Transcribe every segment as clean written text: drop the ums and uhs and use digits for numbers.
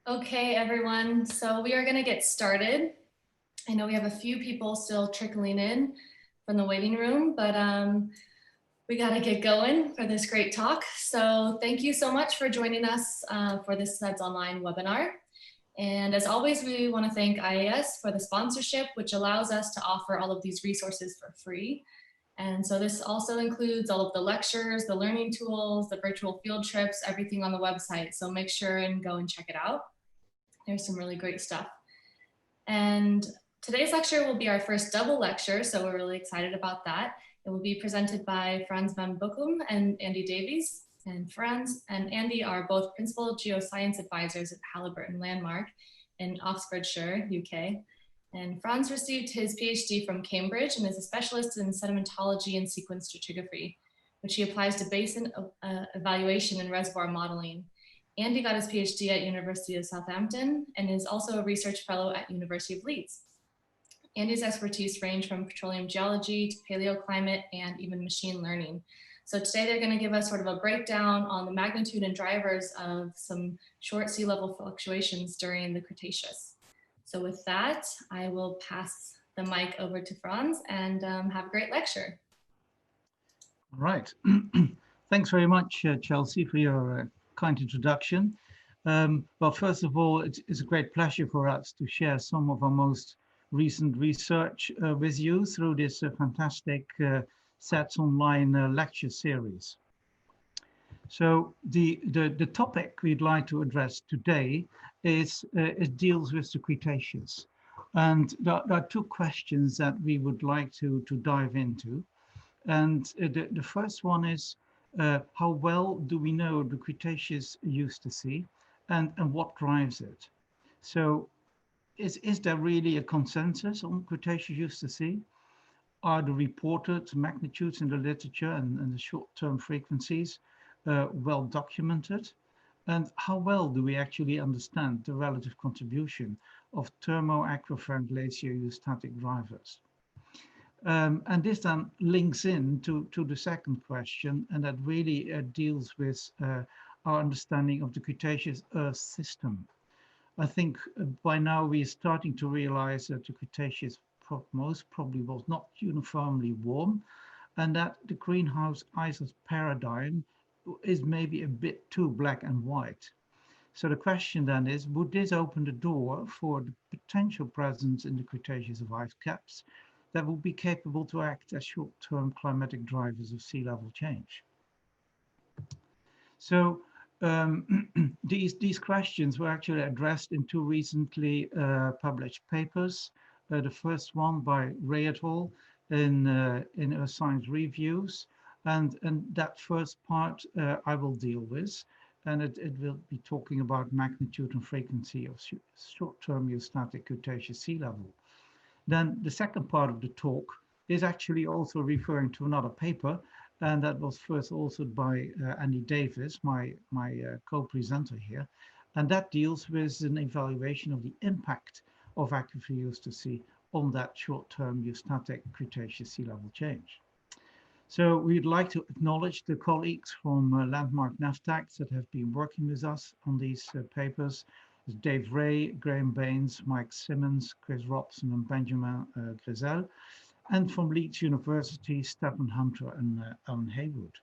Okay, everyone. So we are going to get started. I know we have a few people still trickling in from the waiting room, but we got to get going for this great talk. So thank you so much for joining us for this SEDS Online webinar. And as always, we want to thank IAS for the sponsorship, which allows us to offer all of these resources for free. And so this also includes all of the lectures, the learning tools, the virtual field trips, everything on the website. So make sure and go and check it out. There's some really great stuff. And today's lecture will be our first double lecture, so we're really excited about that. It will be presented by Frans van Boekum and Andy Davies. And Frans and Andy are both Principal Geoscience Advisors at Halliburton Landmark in Oxfordshire, UK. And Frans received his PhD from Cambridge and is a specialist in sedimentology and sequence stratigraphy, which he applies to basin evaluation and reservoir modeling. Andy got his PhD at University of Southampton and is also a research fellow at University of Leeds. Andy's expertise range from petroleum geology to paleoclimate and even machine learning. So today they're going to give us sort of a breakdown on the magnitude and drivers of some short sea level fluctuations during the Cretaceous. So with that, I will pass the mic over to Frans and have a great lecture. All right. Thanks very much, Chelsea, for your kind introduction. Well, first of all, it's a great pleasure for us to share some of our most recent research with you through this fantastic SEDS Online lecture series. So the topic we'd like to address today is it deals with the Cretaceous. And there are two questions that we would like to dive into. And the first one is, how well do we know the Cretaceous-eustasy and what drives it? So is there really a consensus on Cretaceous-eustasy? Are the reported magnitudes in the literature and the short-term frequencies well documented? And how well do we actually understand the relative contribution of thermo-aquifer and glacio-eustatic drivers? And this then links in to the second question, and that really deals with our understanding of the Cretaceous Earth system. I think by now we're starting to realize that the Cretaceous most probably was not uniformly warm, and that the greenhouse ices paradigm is maybe a bit too black and white. So the question then is, would this open the door for the potential presence in the Cretaceous of ice caps that will be capable to act as short-term climatic drivers of sea level change? So these questions were actually addressed in two recently published papers. The first one by Ray et al. In Earth Science Reviews, and that first part I will deal with, and it will be talking about magnitude and frequency of short-term eustatic Cretaceous sea level. Then the second part of the talk is actually also referring to another paper, and that was first authored by Andy Davis, my co-presenter here, and that deals with an evaluation of the impact of Aquifer-eustasy on that short-term eustatic Cretaceous sea level change. So we'd like to acknowledge the colleagues from Landmark NAVTAC that have been working with us on these papers. Dave Ray, Graham Baines, Mike Simmons, Chris Robson, and Benjamin Grizel, and from Leeds University, Stephen Hunter and Alan Haywood.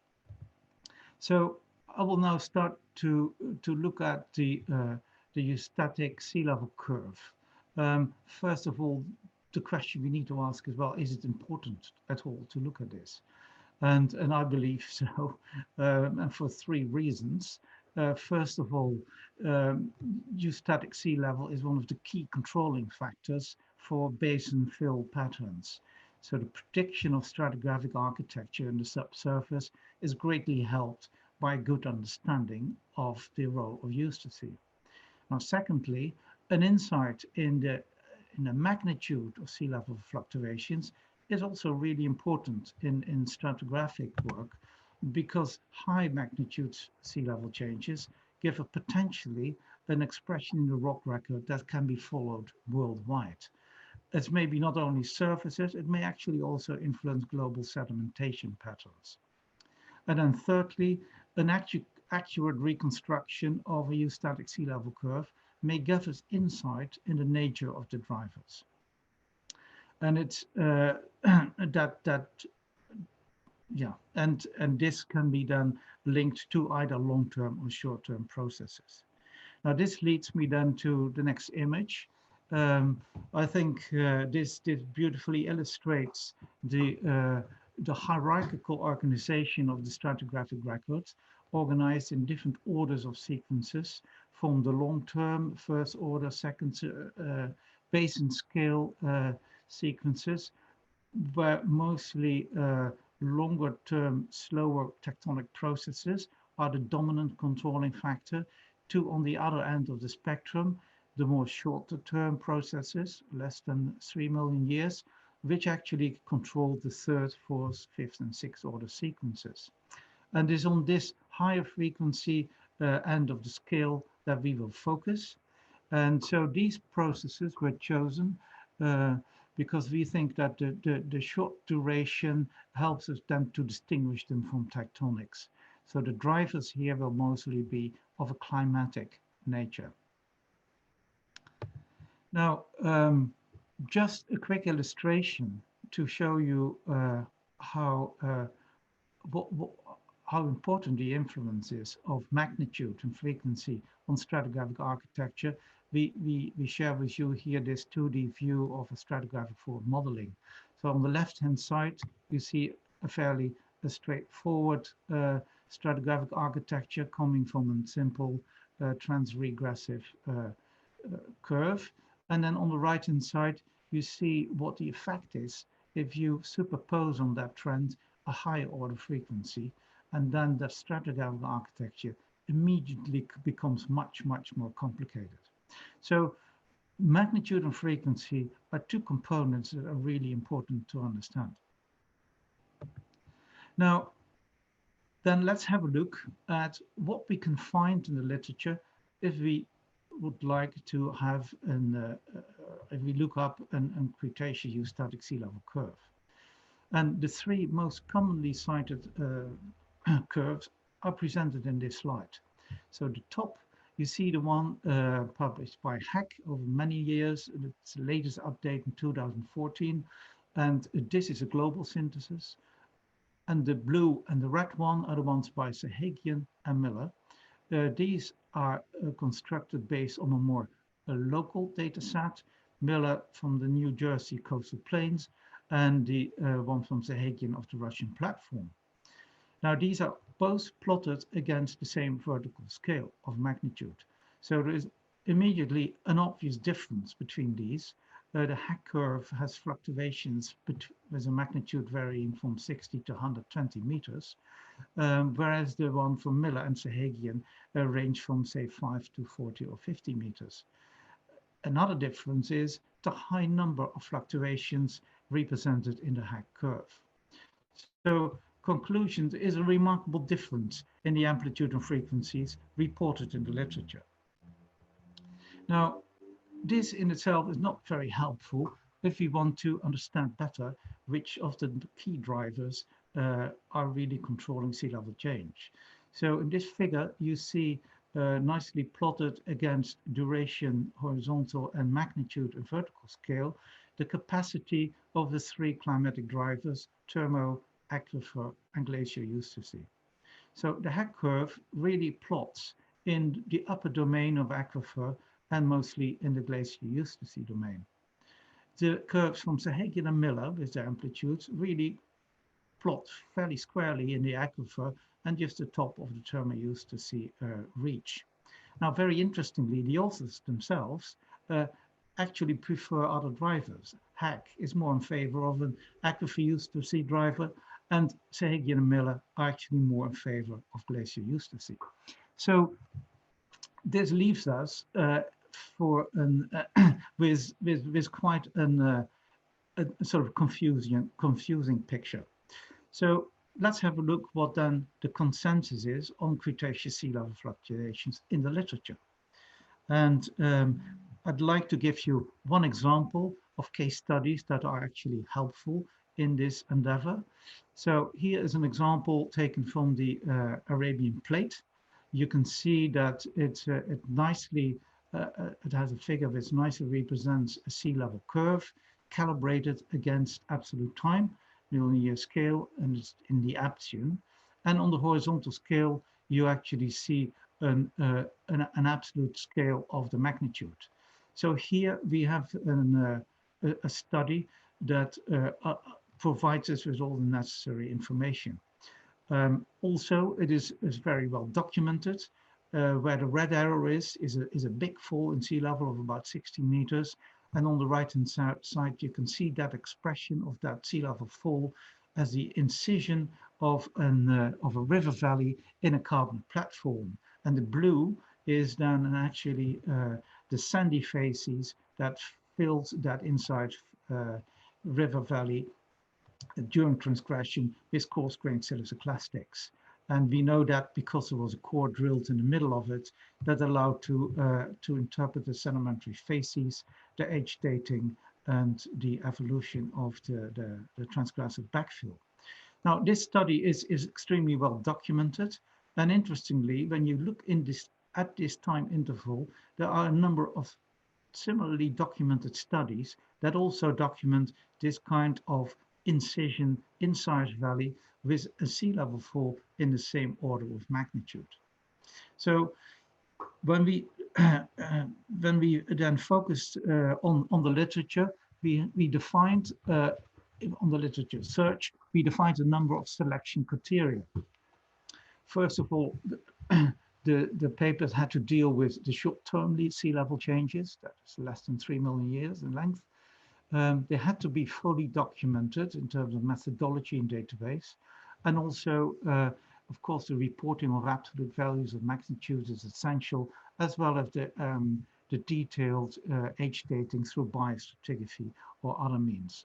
So I will now start to look at the eustatic sea level curve. First of all, the question we need to ask is, well, is it important at all to look at this? And I believe so, and for three reasons. First of all, eustatic sea level is one of the key controlling factors for basin fill patterns. So the prediction of stratigraphic architecture in the subsurface is greatly helped by a good understanding of the role of eustasy. Now, secondly, an insight in the magnitude of sea level fluctuations is also really important in stratigraphic work, because high magnitude sea level changes give a potentially an expression in the rock record that can be followed worldwide. It's maybe not only surfaces, it may actually also influence global sedimentation patterns. And then thirdly, an accurate reconstruction of a eustatic sea level curve may give us insight in the nature of the drivers. And it's that yeah, and this can be then linked to either long-term or short-term processes. Now this leads me then to the next image. Um, I think this beautifully illustrates the hierarchical organization of the stratigraphic records, organized in different orders of sequences, from the long-term, first order, second basin scale sequences, where mostly longer term, slower tectonic processes are the dominant controlling factor, to, on the other end of the spectrum, the more shorter term processes, less than 3 million years, which actually control the third, fourth, fifth, and sixth order sequences. And it's on this higher frequency end of the scale that we will focus. And so these processes were chosen because we think that the short duration helps us then to distinguish them from tectonics. So the drivers here will mostly be of a climatic nature. Now, just a quick illustration to show you how what, how important the influence is of magnitude and frequency on stratigraphic architecture. We share with you here this 2D view of a stratigraphic forward modeling. So on the left-hand side, you see a fairly straightforward stratigraphic architecture coming from a simple transregressive curve. And then on the right-hand side, you see what the effect is if you superpose on that trend a higher order frequency, and then the stratigraphic architecture immediately becomes much more complicated. So magnitude and frequency are two components that are really important to understand. Now, then let's have a look at what we can find in the literature if we would like to have if we look up an Cretaceous-eustatic sea level curve. And the three most commonly cited curves are presented in this slide. So the top, you see the one published by Hack over many years. It's the latest update in 2014. And this is a global synthesis. And the blue and the red one are the ones by Sahagian and Miller. These are constructed based on a more local data set. Miller from the New Jersey coastal plains, and the one from Sahagian of the Russian platform. Now these are both plotted against the same vertical scale of magnitude. So there is immediately an obvious difference between these. The Hack curve has fluctuations with a magnitude varying from 60 to 120 meters, whereas the one from Miller and Sahagian range from, say, 5 to 40 or 50 meters. Another difference is the high number of fluctuations represented in the Hack curve. So conclusions is a remarkable difference in the amplitude and frequencies reported in the literature. Now, this in itself is not very helpful if we want to understand better which of the key drivers are really controlling sea level change. So in this figure, you see nicely plotted against duration, horizontal, and magnitude and vertical scale, the capacity of the three climatic drivers, thermo, aquifer, and glacio-eustasy. So the Hack curve really plots in the upper domain of aquifer and mostly in the glacio-eustasy domain. The curves from Sahagian and Miller with their amplitudes really plot fairly squarely in the aquifer and just the top of the thermo-eustasy reach. Now, very interestingly, the authors themselves actually prefer other drivers. Hack is more in favor of an aquifer-eustasy driver, and Sahagian and Miller are actually more in favor of glacio-eustasy. So this leaves us for an, with quite a sort of confusing picture. So let's have a look what then the consensus is on Cretaceous sea level fluctuations in the literature. And I'd like to give you one example of case studies that are actually helpful in this endeavor. So here is an example taken from the Arabian Plate. You can see that it nicely it has a figure which nicely represents a sea level curve calibrated against absolute time, the linear scale, and it's in the aption. And on the horizontal scale, you actually see an absolute scale of the magnitude. So here we have a study that provides us with all the necessary information. Also, it is very well documented. Where the red arrow is a big fall in sea level of about 60 meters. And on the right-hand side, you can see that expression of that sea level fall as the incision of a river valley in a carbon platform. And the blue is then actually the sandy facies that filled that inside river valley during transgression with coarse-grained siliciclastics. And we know that because there was a core drilled in the middle of it that allowed to interpret the sedimentary facies, the age dating, and the evolution of the transgressive backfill. Now, this study is extremely well documented. And interestingly, when you look at this time interval, there are a number of similarly documented studies that also document this kind of incision inside valley with a sea level fall in the same order of magnitude. So when we when we then focused on the literature, we defined on the literature search, we defined a number of selection criteria. First of all, the papers had to deal with the short-term sea level changes, that's less than 3 million years in length. They had to be fully documented in terms of methodology and database. And also, of course, the reporting of absolute values of magnitudes is essential, as well as the detailed age dating through biostratigraphy or other means.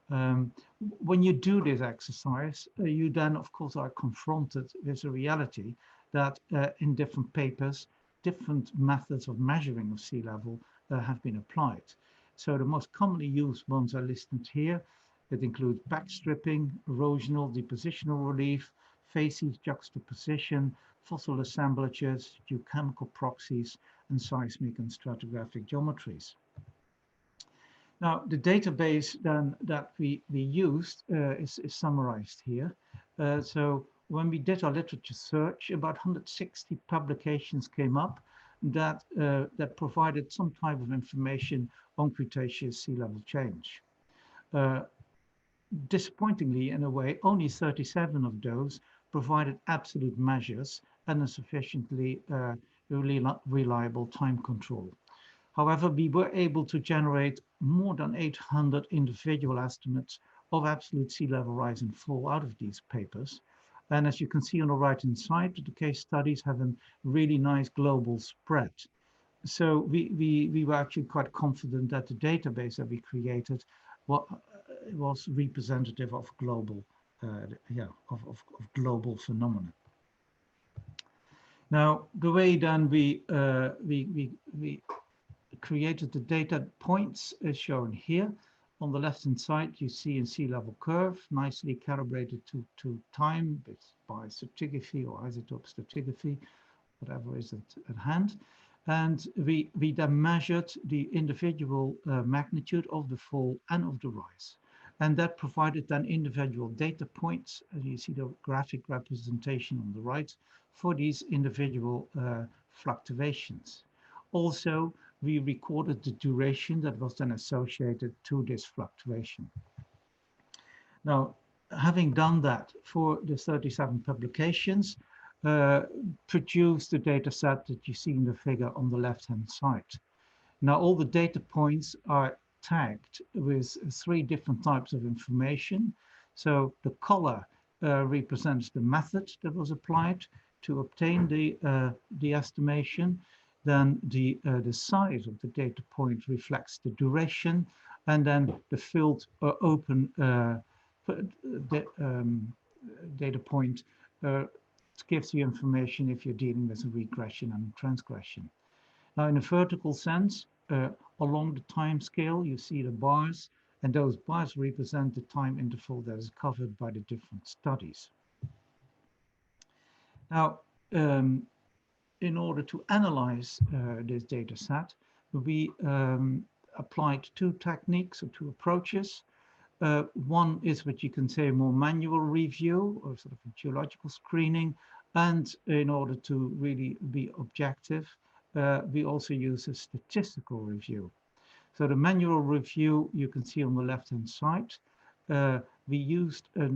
When you do this exercise, you then, of course, are confronted with the reality that in different papers, different methods of measuring of sea level have been applied. So the most commonly used ones are listed here. It includes backstripping, erosional, depositional relief, facies juxtaposition, fossil assemblages, geochemical proxies, and seismic and stratigraphic geometries. Now, the database then that we used is summarized here. So when we did our literature search, about 160 publications came up that provided some type of information on Cretaceous sea level change. Disappointingly, in a way, only 37 of those provided absolute measures and a sufficiently reliable time control. However, we were able to generate more than 800 individual estimates of absolute sea level rise and fall out of these papers. And as you can see on the right-hand side, the case studies have a really nice global spread. So we were actually quite confident that the database that we created was representative of global, of global phenomena. Now, the way then we created the data points is shown here. On the left-hand side, you see a sea level curve, nicely calibrated to time by stratigraphy or isotope stratigraphy, whatever is at hand. And we then measured the individual magnitude of the fall and of the rise. And that provided then individual data points, as you see the graphic representation on the right, for these individual fluctuations. Also, we recorded the duration that was then associated to this fluctuation. Now, having done that for the 37 publications, produced the data set that you see in the figure on the left-hand side. Now, all the data points are tagged with 3 different types of information. So the color represents the method that was applied to obtain the estimation. Then the size of the data point reflects the duration, and then the filled or open data point gives you information if you're dealing with a regression and transgression. Now, in a vertical sense, along the time scale, you see the bars, and those bars represent the time interval that is covered by the different studies. Now, in order to analyze this data set, we applied two techniques or two approaches. One is what you can say more manual review or sort of a geological screening. And in order to really be objective, we also use a statistical review. So the manual review you can see on the left-hand side. We used a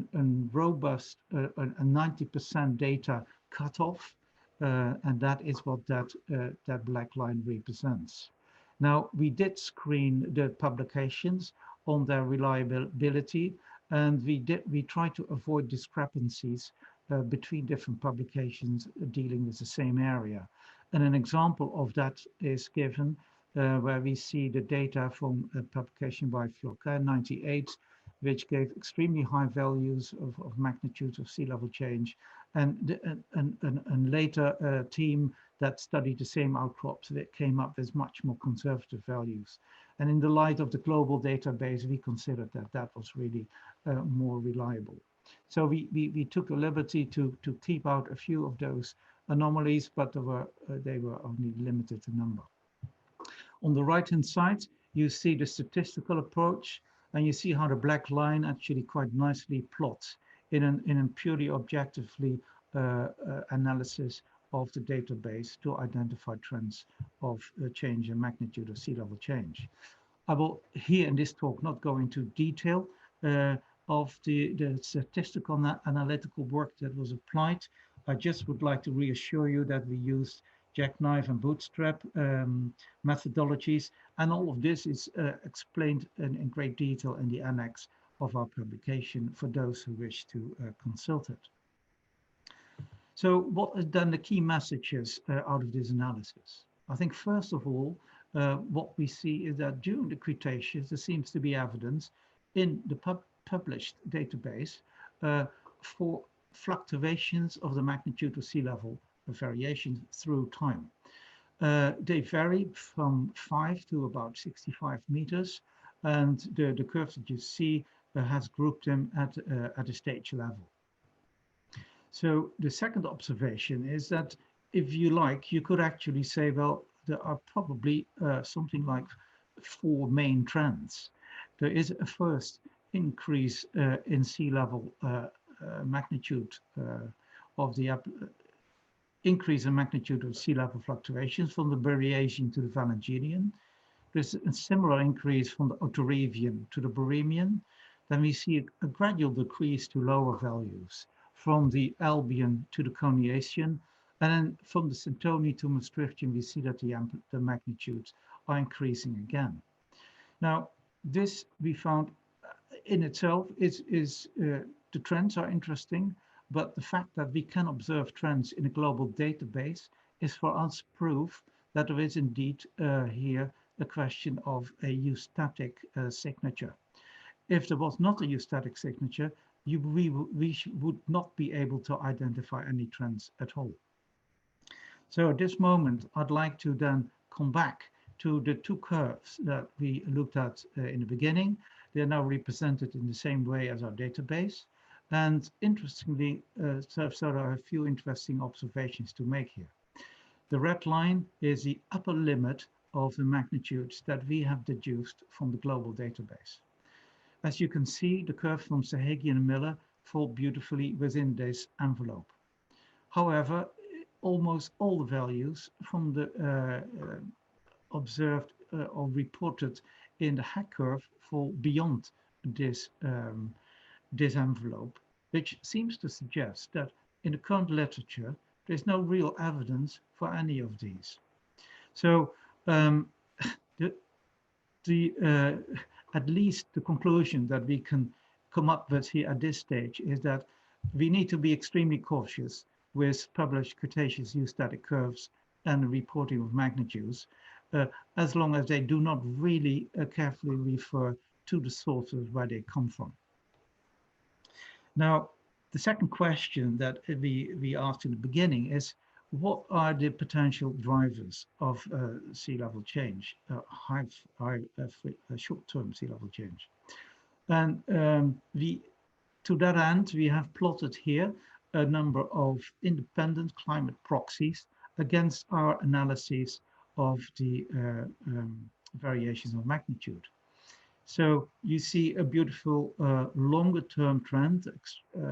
robust, a 90% data cutoff, and that is what that black line represents. Now, we did screen the publications on their reliability, and we tried to avoid discrepancies between different publications dealing with the same area. And an example of that is given where we see the data from a publication by Floquet 98, which gave extremely high values of magnitudes of sea level change. And later team that studied the same outcrops that came up with much more conservative values. And in the light of the global database, we considered that that was really more reliable. So we took a liberty to keep out a few of those anomalies, but they were only limited in number. On the right-hand side, you see the statistical approach, and you see how the black line actually quite nicely plots in a purely objectively analysis of the database to identify trends of change in magnitude of sea level change. I will here in this talk not go into detail of the statistical analytical work that was applied. I just would like to reassure you that we used jackknife and bootstrap methodologies, and all of this is explained in great detail in the annex of our publication for those who wish to consult it. So what are then the key messages out of this analysis? I think first of all, what we see is that during the Cretaceous, there seems to be evidence in the published database for fluctuations of the magnitude of sea level variations through time. They vary from 5 to about 65 meters, and the curve that you see has grouped them at a stage level. So the second observation is that if you like, you could actually say, well, there are probably something like 4 main trends. There is a first increase in sea level magnitude of the increase in magnitude of sea level fluctuations from the Barriasian to the Valanginian. There's a similar increase from the Otarivian to the Boremian. Then we see a gradual decrease to lower values from the Albian to the Coniacian. And then from the Centoni to Maastrichtian, we see that the magnitudes are increasing again. Now, this we found in itself is the trends are interesting, but the fact that we can observe trends in a global database is for us proof that there is indeed here a question of a eustatic signature. If there was not a eustatic signature, we would not be able to identify any trends at all. So at this moment, I'd like to then come back to the 2 curves that we looked at in the beginning. They're now represented in the same way as our database. And interestingly, so there are a few interesting observations to make here. The red line is the upper limit of the magnitudes that we have deduced from the global database. As you can see, the curve from Sahagi and Miller fall beautifully within this envelope. However, almost all the values from the observed or reported in the Hack curve fall beyond this this envelope, which seems to suggest that in the current literature, there's no real evidence for any of these. So at least the conclusion that we can come up with here at this stage is that we need to be extremely cautious with published Cretaceous eustatic curves and reporting of magnitudes, as long as they do not really carefully refer to the sources where they come from. Now, the second question that we asked in the beginning is, what are the potential drivers of sea level change, short-term sea level change? And to that end, we have plotted here a number of independent climate proxies against our analysis of the variations of magnitude. So you see a beautiful longer-term trend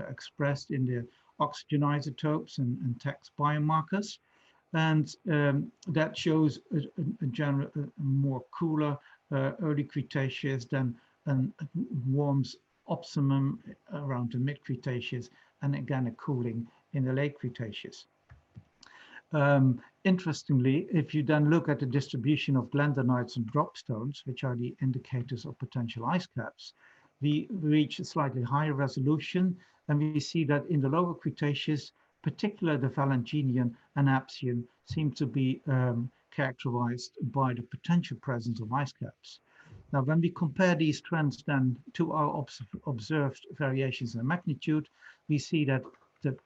expressed in the oxygen isotopes and text biomarkers. And that shows a more cooler early Cretaceous than a warms optimum around the mid-Cretaceous, and again a cooling in the late Cretaceous. Interestingly, if you then look at the distribution of glandanites and dropstones, which are the indicators of potential ice caps, we reach a slightly higher resolution, and we see that in the lower Cretaceous, particularly the Valentinian and Apsian, seem to be characterized by the potential presence of ice caps. Now, when we compare these trends then to our observed variations in magnitude, we see that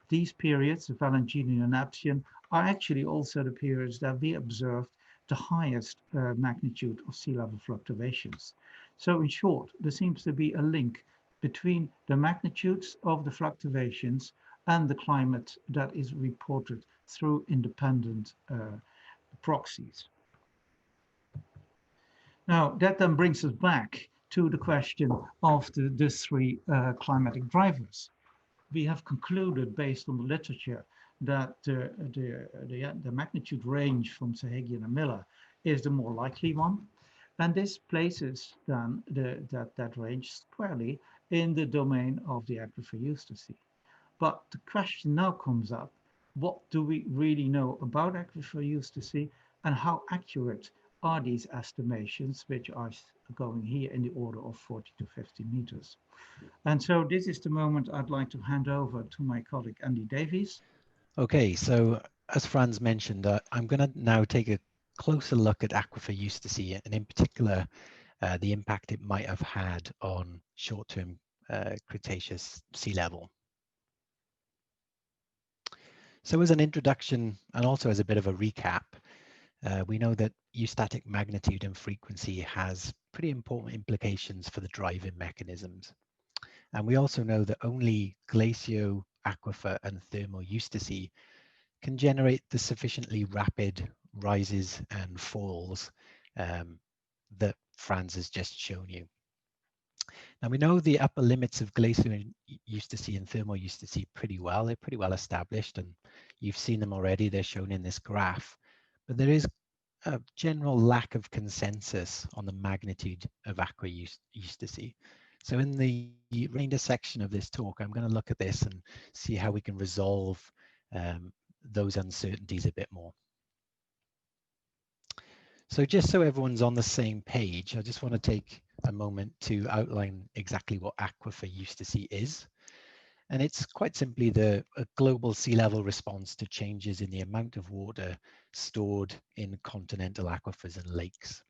these periods, the Valentinian and Apsian, are actually also the periods that we observed the highest magnitude of sea level fluctuations. So in short, there seems to be a link between the magnitudes of the fluctuations and the climate that is reported through independent proxies. Now, that then brings us back to the question of the three climatic drivers. We have concluded, based on the literature, that the magnitude range from Sahagian and Miller is the more likely one. And this places then that range squarely in the domain of the Aquifer-eustasy. But the question now comes up, what do we really know about Aquifer-eustasy, and how accurate are these estimations, which are going here in the order of 40 to 50 meters? And so this is the moment I'd like to hand over to my colleague Andy Davies. Okay, so as Franz mentioned, I'm going to now take a closer look at Aquifer-eustasy, and in particular, the impact it might have had on short-term Cretaceous sea level. So as an introduction, and also as a bit of a recap, we know that eustatic magnitude and frequency has pretty important implications for the driving mechanisms. And we also know that only glacio, aquifer, and thermo-eustasy can generate the sufficiently rapid rises and falls that Franz has just shown you. Now we know the upper limits of glacio-eustasy and thermo-eustasy pretty well. They're pretty well established, and you've seen them already. They're shown in this graph. But there is a general lack of consensus on the magnitude of Aquifer-eustasy. So in the remainder section of this talk, I'm going to look at this and see how we can resolve those uncertainties a bit more. So just so everyone's on the same page, I just want to take a moment to outline exactly what Aquifer-eustasy is. And it's quite simply a global sea level response to changes in the amount of water stored in continental aquifers and lakes.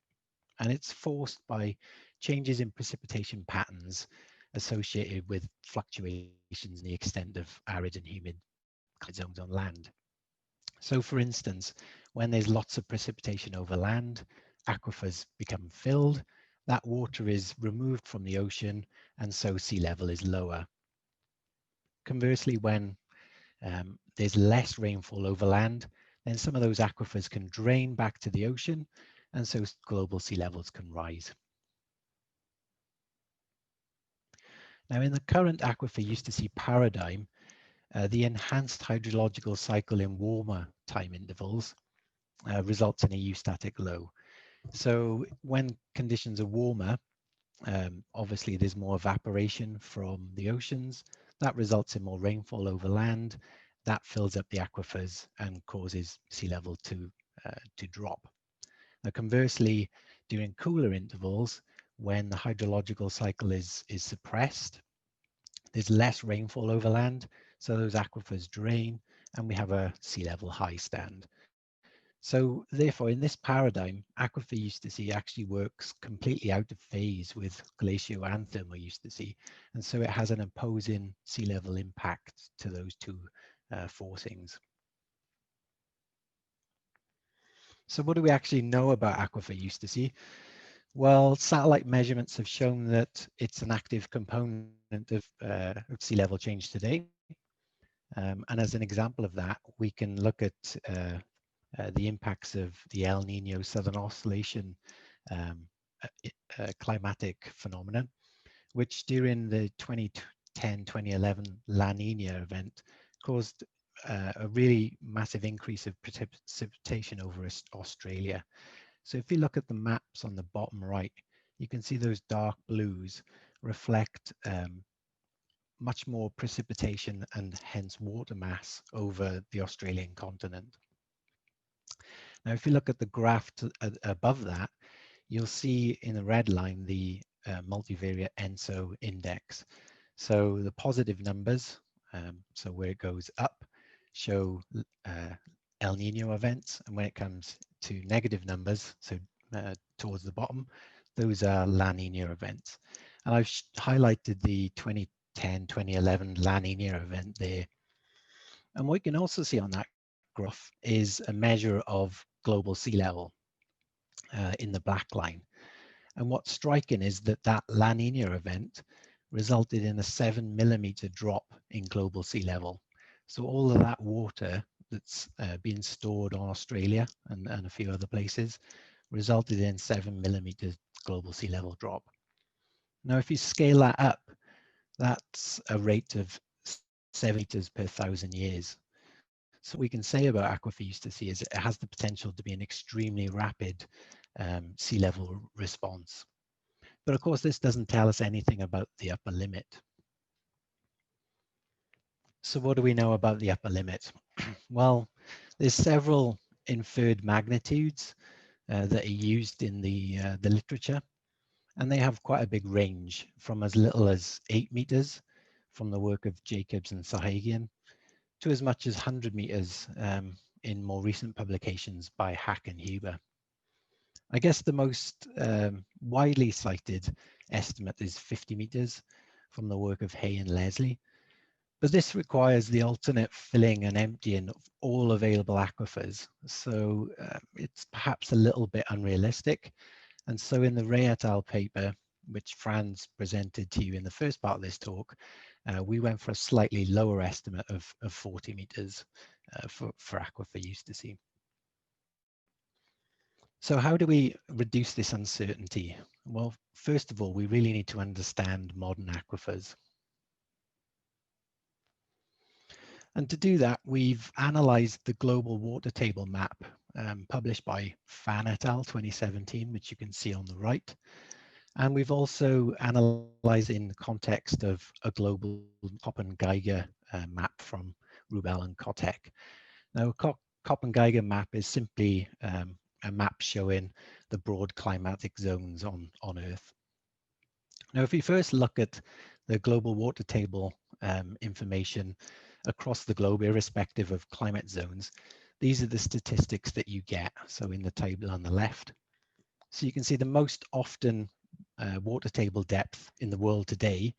And it's forced by changes in precipitation patterns associated with fluctuations in the extent of arid and humid zones on land. So for instance, when there's lots of precipitation over land, aquifers become filled, that water is removed from the ocean, and so sea level is lower. Conversely, when there's less rainfall over land, then some of those aquifers can drain back to the ocean, and so global sea levels can rise. Now, in the current Aquifer-eustasy paradigm, the enhanced hydrological cycle in warmer time intervals results in a eustatic low. So when conditions are warmer, obviously there's more evaporation from the oceans. That results in more rainfall over land. That fills up the aquifers and causes sea level to drop. Now, conversely, during cooler intervals, when the hydrological cycle is suppressed, there's less rainfall over land, so those aquifers drain, and we have a sea level high stand. So therefore, in this paradigm, Aquifer-eustasy actually works completely out of phase with glacio and thermo-eustasy, and so it has an opposing sea level impact to those two forcings. So what do we actually know about Aquifer-eustasy? Well, satellite measurements have shown that it's an active component of sea level change today. And as an example of that, we can look at the impacts of the El Nino Southern Oscillation climatic phenomenon, which during the 2010-2011 La Nina event caused a really massive increase of precipitation over Australia. So if you look at the maps on the bottom right, you can see those dark blues reflect much more precipitation and hence water mass over the Australian continent. Now, if you look at the graph above that, you'll see in the red line the multivariate ENSO index. So the positive numbers, so where it goes up, show El Nino events, and when it comes to negative numbers, so towards the bottom, those are La Nina events. And I've highlighted the 2010-2011 La Nina event there. And what you can also see on that graph is a measure of global sea level in the black line. And what's striking is that that La Nina event resulted in a 7 millimeter drop in global sea level. So all of that water that's been stored on Australia and a few other places resulted in 7 millimeters global sea level drop. Now, if you scale that up, that's a rate of 7 meters per 1,000 years. So what we can say about Aquifer-eustasy is it has the potential to be an extremely rapid sea level response. But of course, this doesn't tell us anything about the upper limit. So what do we know about the upper limit? Well, there's several inferred magnitudes that are used in the literature, and they have quite a big range from as little as 8 meters from the work of Jacobs and Sahagian to as much as 100 meters in more recent publications by Hack and Huber. I guess the most widely cited estimate is 50 meters from the work of Hay and Leslie, but this requires the alternate filling and emptying of all available aquifers, so it's perhaps a little bit unrealistic. And so in the Ray et al. Paper, which Franz presented to you in the first part of this talk, we went for a slightly lower estimate of 40 meters for Aquifer-eustasy. So how do we reduce this uncertainty? Well, first of all, we really need to understand modern aquifers. And to do that, we've analyzed the global water table map published by Fan et al. 2017, which you can see on the right. And we've also analyzed in the context of a global Koppen-Geiger map from Rubel and Kotek. Now, Koppen-Geiger map is simply a map showing the broad climatic zones on Earth. Now, if we first look at the global water table information across the globe, irrespective of climate zones, these are the statistics that you get. So in the table on the left, so you can see the most often water table depth in the world today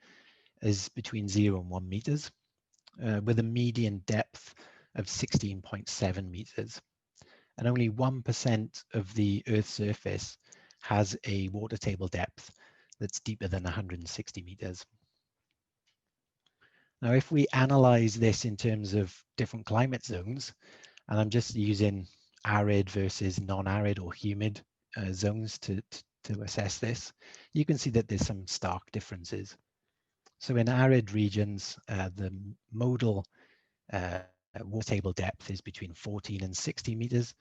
is between 0 and 1 meters, with a median depth of 16.7 meters. And only 1% of the Earth's surface has a water table depth that's deeper than 160 meters. Now, if we analyze this in terms of different climate zones, and I'm just using arid versus non-arid or humid zones to assess this, you can see that there's some stark differences. So in arid regions, the modal water table depth is between 14 and 60 meters,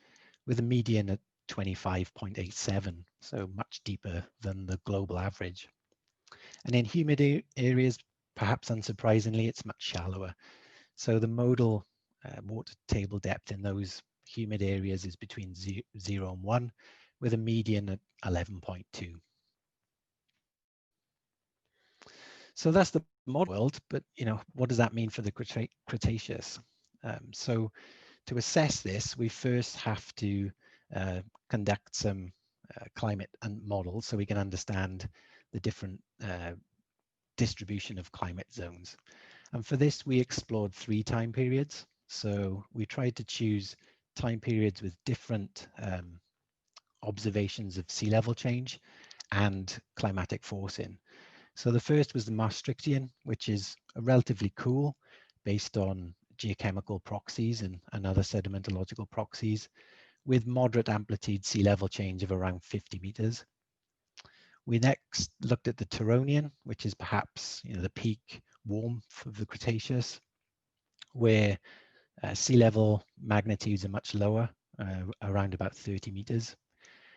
with a median at 25.87, so much deeper than the global average. And in humid areas, perhaps unsurprisingly, it's much shallower. So the modal water table depth in those humid areas is between 0 and 1, with a median at 11.2. So that's the modern world, but what does that mean for the Cretaceous? So to assess this, we first have to conduct some climate models so we can understand the different distribution of climate zones. And for this, we explored 3 time periods. So we tried to choose time periods with different observations of sea level change and climatic forcing. So the first was the Maastrichtian, which is relatively cool based on geochemical proxies and other sedimentological proxies. with moderate amplitude sea level change of around 50 meters. We next looked at the Turonian, which is perhaps the peak warmth of the Cretaceous, where sea level magnitudes are much lower, around about 30 meters.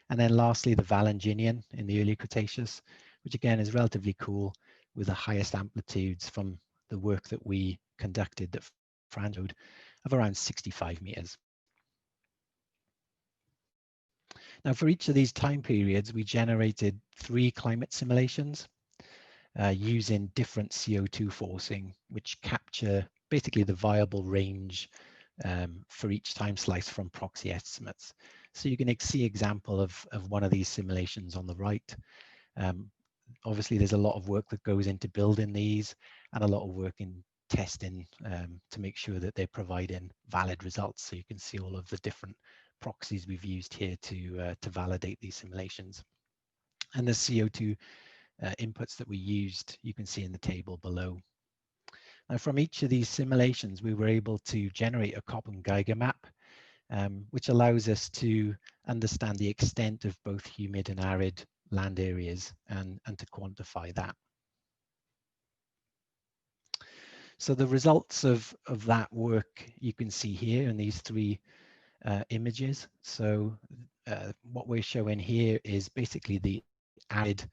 And then lastly, the Valanginian in the early Cretaceous, which again is relatively cool with the highest amplitudes from the work that we conducted that Fran showed of around 65 meters. Now, for each of these time periods, we generated 3 climate simulations using different CO2 forcing, which capture basically the viable range for each time slice from proxy estimates. So you can see example of one of these simulations on the right. Obviously, there's a lot of work that goes into building these and a lot of work in testing to make sure that they're providing valid results. So you can see all of the different proxies we've used here to validate these simulations. And the CO2 inputs that we used, you can see in the table below. Now, from each of these simulations, we were able to generate a Köppen Geiger map, which allows us to understand the extent of both humid and arid land areas and to quantify that. So the results of that work you can see here in these 3 images. So what we're showing here is basically the arid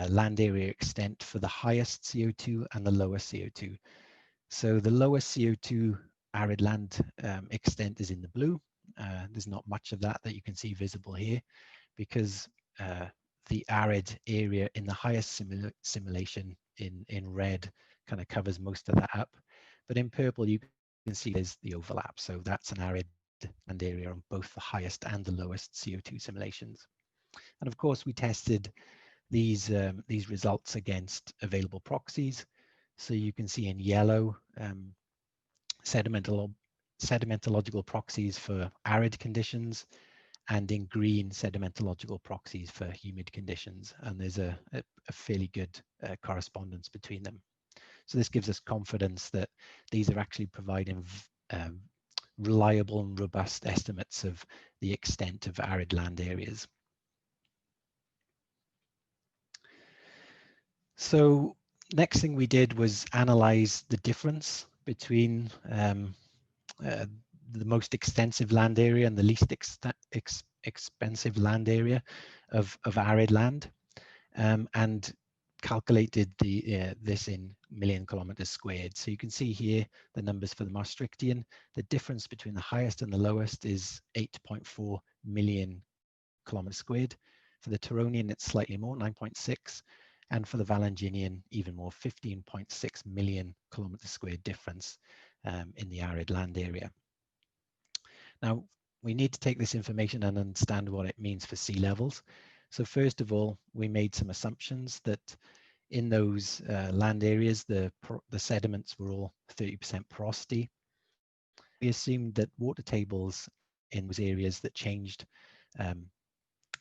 land area extent for the highest CO2 and the lowest CO2. So the lowest CO2 arid land extent is in the blue. There's not much of that you can see visible here because the arid area in the highest simulation in red kind of covers most of that up. But in purple, you can see there's the overlap. So that's an arid land area on both the highest and the lowest CO2 simulations. And of course, we tested these results against available proxies. So you can see in yellow sedimentological proxies for arid conditions, and in green sedimentological proxies for humid conditions. And there's a fairly good correspondence between them. So this gives us confidence that these are actually providing reliable and robust estimates of the extent of arid land areas. So next thing we did was analyze the difference between the most extensive land area and the least expensive land area of arid land, and calculated this in million kilometers squared. So you can see here the numbers for the Maastrichtian. The difference between the highest and the lowest is 8.4 million kilometers squared. For the Turonian, it's slightly more, 9.6. And for the Valanginian, even more, 15.6 million kilometers squared difference in the arid land area. Now, we need to take this information and understand what it means for sea levels. So first of all, we made some assumptions that in those land areas, the sediments were all 30% porosity. We assumed that water tables in those areas that changed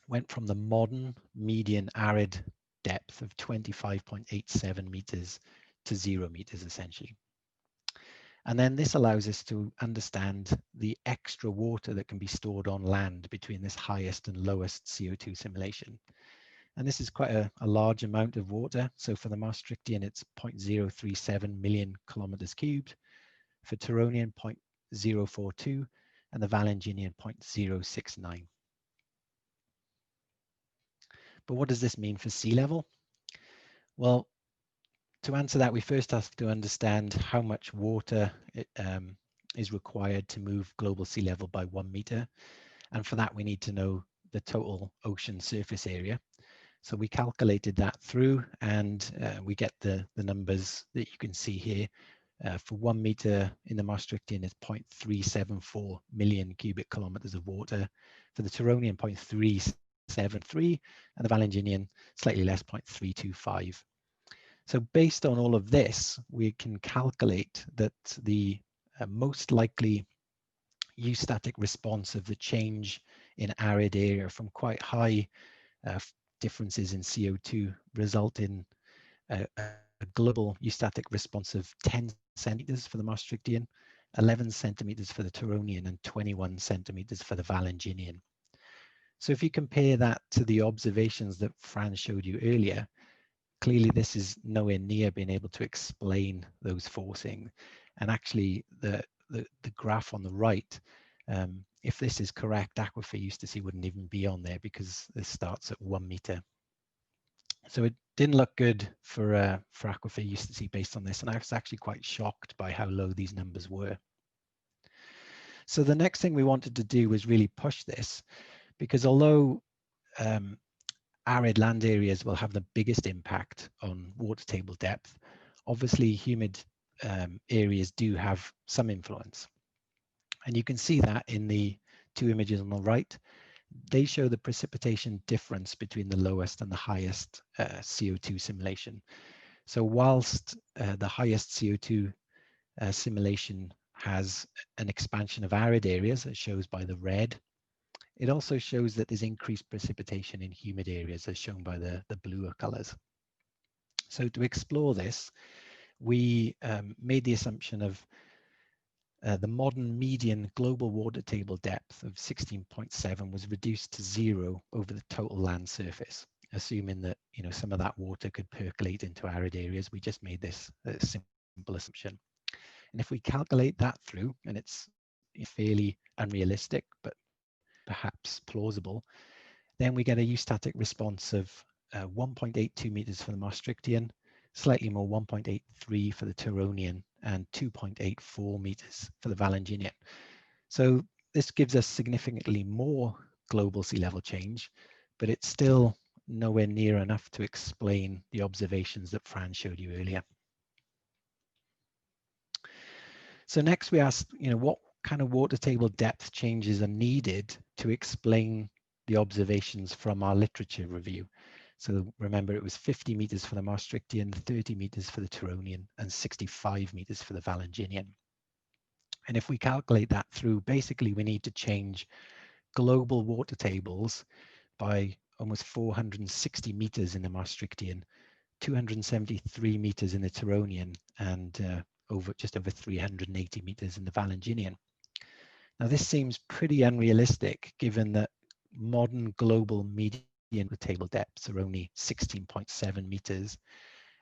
went from the modern median arid depth of 25.87 meters to 0 meters essentially. And then this allows us to understand the extra water that can be stored on land between this highest and lowest CO2 simulation. And this is quite a large amount of water. So for the Maastrichtian, it's 0.037 million kilometers cubed. For Turonian, 0.042, and the Valanginian, 0.069. But what does this mean for sea level? Well, to answer that, we first have to understand how much water is required to move global sea level by 1 meter. And for that, we need to know the total ocean surface area. So we calculated that through, and we get the numbers that you can see here. For 1 meter in the Maastrichtian, it's 0.374 million cubic kilometers of water. For the Turonian, 0.373, and the Valanginian, slightly less, 0.325. So based on all of this, we can calculate that the most likely eustatic response of the change in arid area from quite high differences in CO2 result in a global eustatic response of 10 centimeters for the Maastrichtian 11 centimeters for the Turonian, and 21 centimeters for the Valanginian. So if you compare that to the observations that Fran showed you earlier, clearly this is nowhere near being able to explain those forcing. And actually the graph on the right, if this is correct, Aquifer-eustasy wouldn't even be on there because this starts at 1 meter. So it didn't look good for Aquifer-eustasy based on this, and I was actually quite shocked by how low these numbers were. So the next thing we wanted to do was really push this, because although arid land areas will have the biggest impact on water table depth, obviously humid areas do have some influence. And you can see that in the two images on the right. They show the precipitation difference between the lowest and the highest CO2 simulation. So whilst the highest CO2 simulation has an expansion of arid areas, as shows by the red, it also shows that there's increased precipitation in humid areas, as shown by the bluer colors. So to explore this, we made the assumption of the modern median global water table depth of 16.7 was reduced to 0 over the total land surface, assuming that some of that water could percolate into arid areas. We just made this a simple assumption. And if we calculate that through, and it's fairly unrealistic, but perhaps plausible, then we get a eustatic response of 1.82 meters for the Maastrichtian, slightly more 1.83 for the Turonian, and 2.84 meters for the Valanginian. So this gives us significantly more global sea level change, but it's still nowhere near enough to explain the observations that Fran showed you earlier. So next we asked, what kind of water table depth changes are needed to explain the observations from our literature review. So remember, it was 50 meters for the Maastrichtian, 30 meters for the Turonian, and 65 meters for the Valanginian. And if we calculate that through, basically we need to change global water tables by almost 460 meters in the Maastrichtian, 273 meters in the Turonian, and just over 380 meters in the Valanginian. Now this seems pretty unrealistic given that modern global median table depths are only 16.7 meters,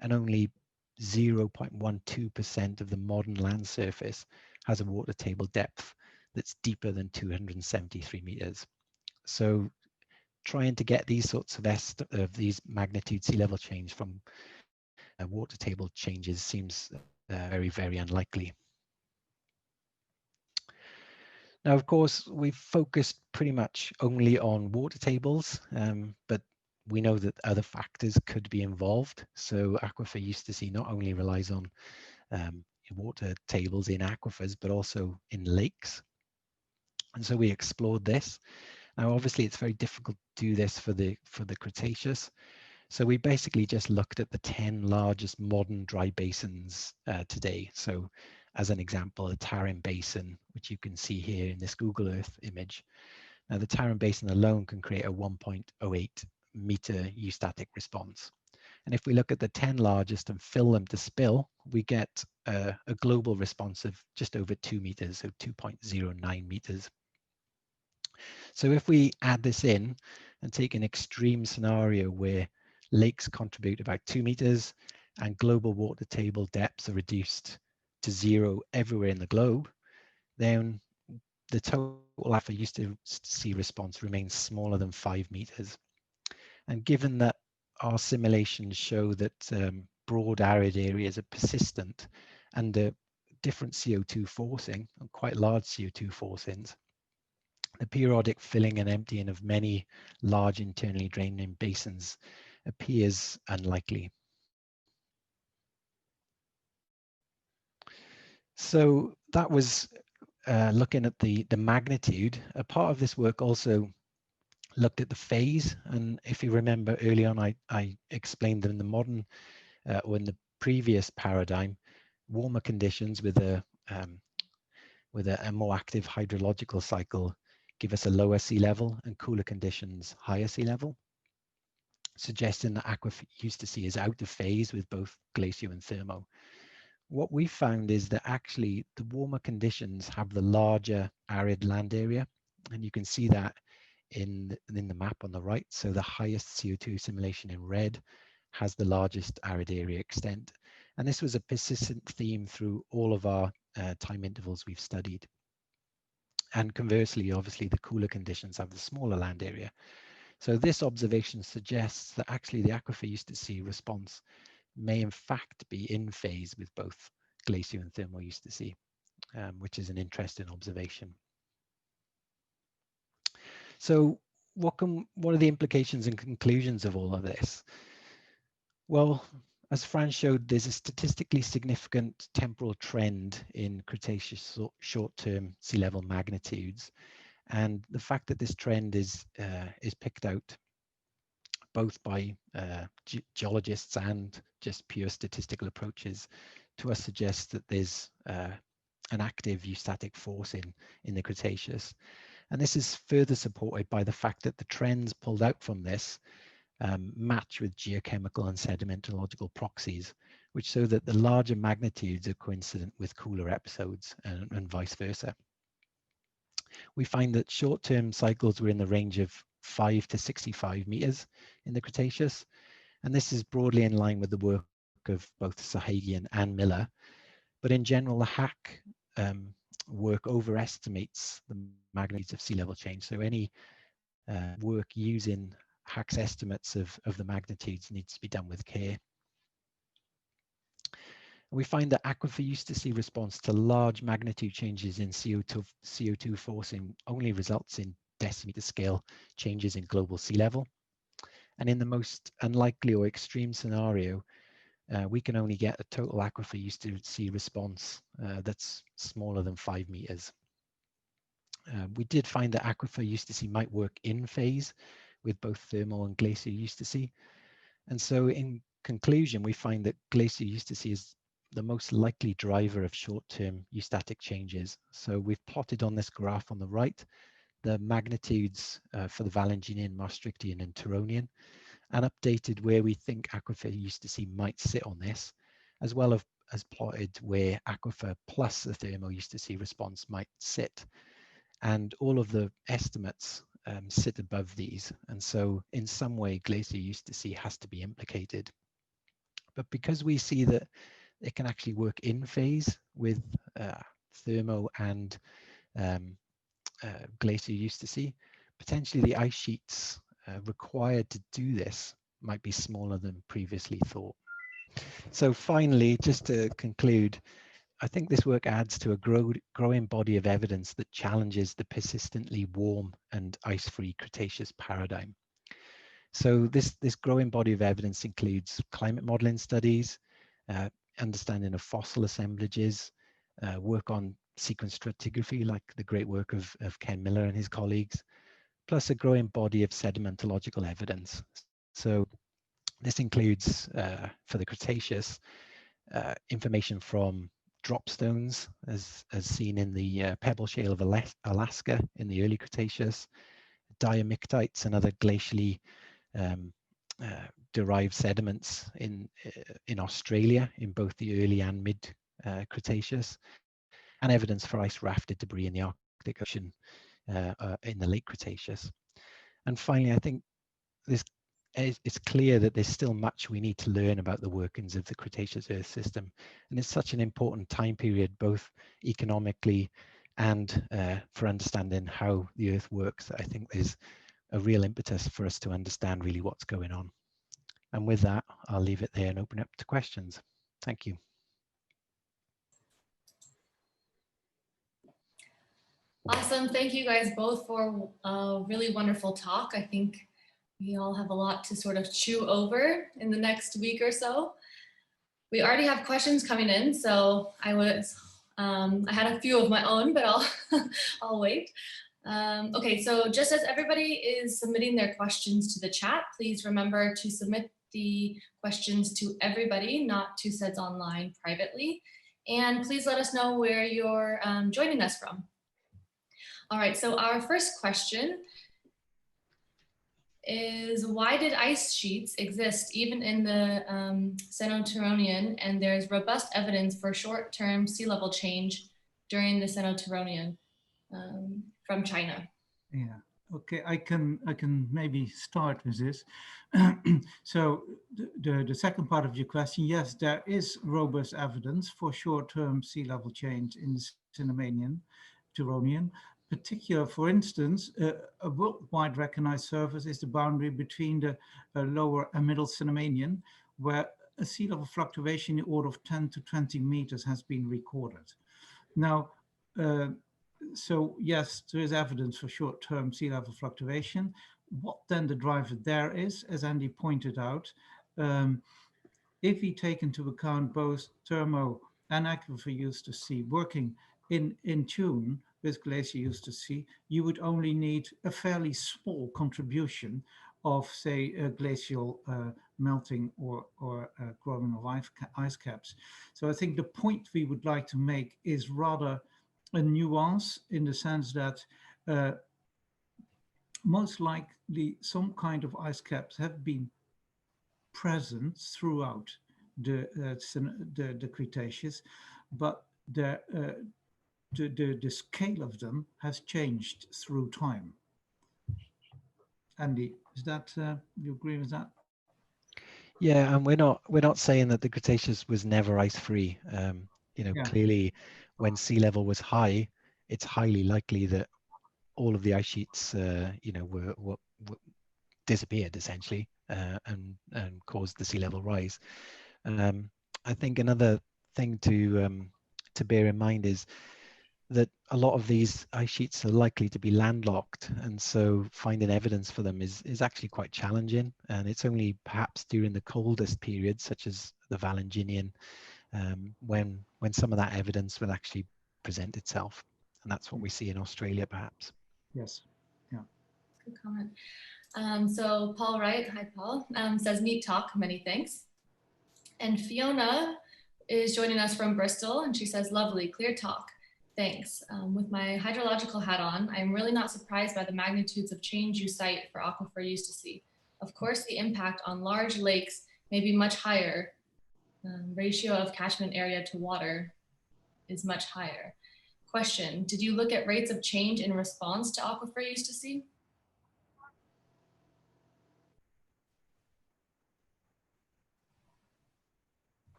and only 0.12% of the modern land surface has a water table depth that's deeper than 273 meters. So trying to get these sorts of these magnitude sea level change from water table changes seems very, very unlikely. Now, of course, we've focused pretty much only on water tables, but we know that other factors could be involved. So Aquifer-eustasy not only relies on water tables in aquifers, but also in lakes. And so we explored this. Now, obviously, it's very difficult to do this for the Cretaceous. So we basically just looked at the 10 largest modern dry basins today. So as an example, the Tarim Basin, which you can see here in this Google Earth image. Now the Tarim Basin alone can create a 1.08 meter eustatic response. And if we look at the 10 largest and fill them to spill, we get a global response of just over 2 meters, so 2.09 meters. So if we add this in and take an extreme scenario where lakes contribute about 2 meters and global water table depths are reduced to 0 everywhere in the globe, then the total Aquifer-eustasy response remains smaller than 5 meters. And given that our simulations show that broad arid areas are persistent under different CO2 forcing, and quite large CO2 forcings, the periodic filling and emptying of many large internally draining basins appears unlikely. So that was looking at the magnitude. A part of this work also looked at the phase, and if you remember early on, I explained that in the modern or in the previous paradigm, warmer conditions with a more active hydrological cycle give us a lower sea level, and cooler conditions higher sea level, suggesting that Aquifer-eustasy is out of phase with both glacio and thermo. what we found is that actually the warmer conditions have the larger arid land area, and you can see that in the map on the right. So the highest CO2 assimilation in red has the largest arid area extent. And this was a persistent theme through all of our time intervals we've studied. And conversely, obviously, the cooler conditions have the smaller land area. So this observation suggests that actually the Aquifer-eustasy response may in fact be in phase with both glacial and thermo-eustasy, which is an interesting observation. So what are the implications and conclusions of all of this? Well, as Fran showed, there's a statistically significant temporal trend in Cretaceous short-term sea level magnitudes. And the fact that this trend is picked out both by geologists and just pure statistical approaches to us suggests that there's an active eustatic force in the Cretaceous. And this is further supported by the fact that the trends pulled out from this match with geochemical and sedimentological proxies, which show that the larger magnitudes are coincident with cooler episodes and vice versa. We find that short-term cycles were in the range of 5 to 65 meters in the Cretaceous, and this is broadly in line with the work of both Sahagian and Miller. But in general, the HAC work overestimates the magnitudes of sea level change. So any work using HAC's estimates of the magnitudes needs to be done with care. We find that Aquifer-eustasy response to large magnitude changes in CO2 forcing only results in decimeter scale changes in global sea level. And in the most unlikely or extreme scenario, we can only get a total Aquifer-eustasy response that's smaller than 5 meters. We did find that Aquifer-eustasy might work in phase with both thermal and Glacio-eustasy. And so in conclusion, we find that Glacio-eustasy is the most likely driver of short-term eustatic changes. So we've plotted on this graph on the right the magnitudes for the Valanginian, Maastrichtian, and Turonian, and updated where we think Aquifer-eustasy might sit on this, as well as plotted where Aquifer plus the thermo-eustasy response might sit. And all of the estimates sit above these. And so in some way, Glacio-eustasy has to be implicated. But because we see that it can actually work in phase with thermo and Glacio-eustasy, potentially the ice sheets required to do this might be smaller than previously thought. So finally, just to conclude, I think this work adds to a growing body of evidence that challenges the persistently warm and ice-free Cretaceous paradigm. So this growing body of evidence includes climate modeling studies, understanding of fossil assemblages, work on sequence stratigraphy, like the great work of Ken Miller and his colleagues, plus a growing body of sedimentological evidence. So this includes, for the Cretaceous, information from dropstones, as seen in the pebble shale of Alaska in the early Cretaceous, diamictites and other glacially derived sediments in Australia in both the early and mid Cretaceous, and evidence for ice rafted debris in the Arctic Ocean in the late Cretaceous. And finally, I think it's clear that there's still much we need to learn about the workings of the Cretaceous Earth system. And it's such an important time period, both economically and for understanding how the Earth works, that I think there's a real impetus for us to understand really what's going on. And with that, I'll leave it there and open up to questions. Thank you. Awesome. Thank you guys both for a really wonderful talk. I think we all have a lot to sort of chew over in the next week or so. We already have questions coming in, so I had a few of my own, but I'll wait. Okay, so just as everybody is submitting their questions to the chat, please remember to submit the questions to everybody, not to SEDS Online privately. And please let us know where you're joining us from. All right, so our first question is why did ice sheets exist even in the Cenoturonian, and there's robust evidence for short-term sea level change during the Cenoturonian from China? Yeah. Okay, I can maybe start with this. So the second part of your question, yes, there is robust evidence for short-term sea level change in the Cenomanian, Turonian. Particular, for instance, a worldwide recognized surface is the boundary between the lower and middle Cenomanian, where a sea level fluctuation in the order of 10 to 20 meters has been recorded. Now, so yes, there is evidence for short-term sea level fluctuation. What then the driver there is, as Andy pointed out, if we take into account both thermo and Aquifer-eustasy working in tune with Glacio-eustasy, you would only need a fairly small contribution of, say, glacial melting or growing of ice caps. So I think the point we would like to make is rather a nuance, in the sense that most likely some kind of ice caps have been present throughout the Cretaceous, but the scale of them has changed through time. Andy, is that you agree with that? Yeah, and we're not saying that the Cretaceous was never ice-free. You know, Yeah. clearly, when sea level was high, it's highly likely that all of the ice sheets, you know, were disappeared essentially, and caused the sea level rise. I think another thing to bear in mind is that a lot of these ice sheets are likely to be landlocked, and so finding evidence for them is actually quite challenging, and it's only perhaps during the coldest periods, such as the Valanginian, when some of that evidence will actually present itself, and that's what we see in Australia perhaps. Yes. Yeah. Good comment. So Paul Wright, hi Paul, says neat talk, many thanks. And Fiona is joining us from Bristol, and she says lovely, clear talk. Thanks. With my hydrological hat on, I'm really not surprised by the magnitudes of change you cite for Aquifer-eustasy. Of course, the impact on large lakes may be much higher. Ratio of catchment area to water is much higher. Question, did you look at rates of change in response to Aquifer-eustasy?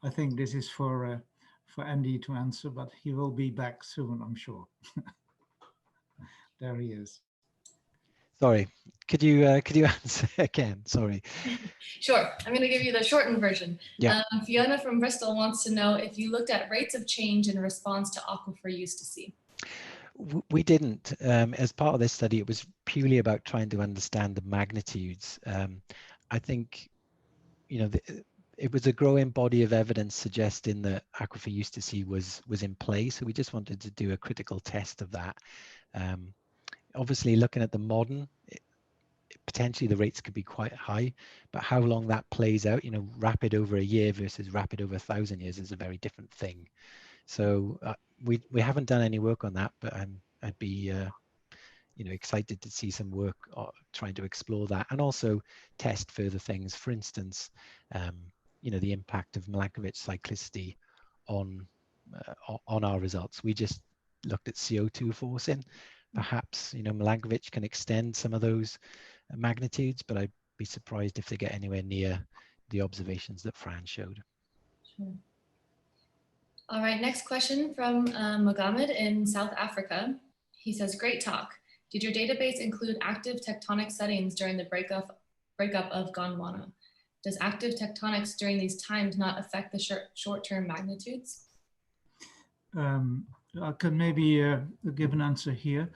I think this is for Andy to answer, but he will be back soon, I'm sure. There he is. Sorry, could you answer again? Sorry. Sure, I'm going to give you the shortened version. Yeah. Fiona from Bristol wants to know if you looked at rates of change in response to Aquifer-eustasy. We didn't. As part of this study, it was purely about trying to understand the magnitudes. I think, you know, it was a growing body of evidence suggesting that Aquifer-eustasy was in play, so we just wanted to do a critical test of that. Obviously, looking at the modern, potentially the rates could be quite high, but how long that plays out, you know, rapid over a year versus rapid over 1,000 years is a very different thing. So we haven't done any work on that, but I'd be you know, excited to see some work trying to explore that, and also test further things. For instance, you know, the impact of Milankovitch cyclicity on our results. We just looked at CO2 forcing. Perhaps, you know, Milankovitch can extend some of those magnitudes, but I'd be surprised if they get anywhere near the observations that Fran showed. Sure. All right, next question from Mohammed in South Africa. He says, great talk. Did your database include active tectonic settings during the breakup of Gondwana? Does active tectonics during these times not affect the short-term magnitudes? I can maybe give an answer here.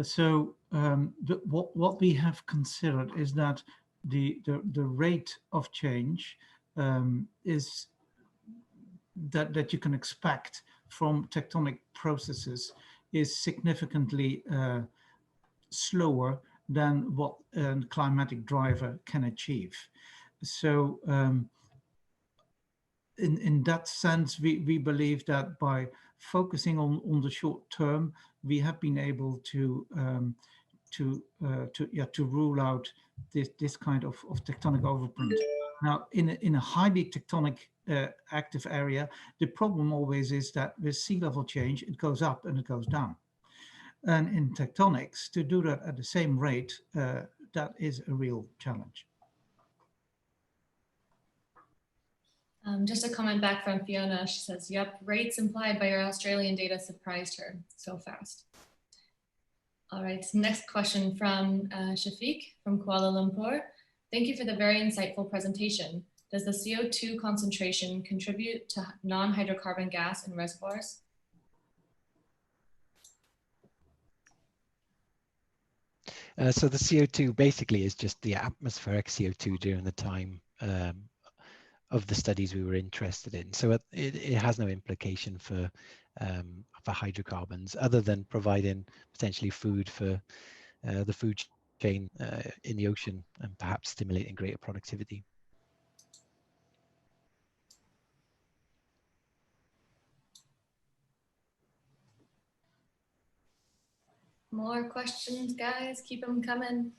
So what we have considered is that the rate of change is that you can expect from tectonic processes is significantly slower than what a climatic driver can achieve. So in that sense, we believe that by focusing on the short term, we have been able to to rule out this kind of tectonic overprint. Now, in a highly tectonic active area, the problem always is that with sea level change, it goes up and it goes down. And in tectonics, to do that at the same rate, that is a real challenge. Just a comment back from Fiona. She says, yep, rates implied by your Australian data surprised her so fast. All right, next question from Shafiq from Kuala Lumpur. Thank you for the very insightful presentation. Does the CO2 concentration contribute to non-hydrocarbon gas in reservoirs? So the CO2 basically is just the atmospheric CO2 during the time of the studies we were interested in. So it has no implication for hydrocarbons other than providing potentially food for the food chain in the ocean and perhaps stimulating greater productivity. More questions, guys, keep them coming.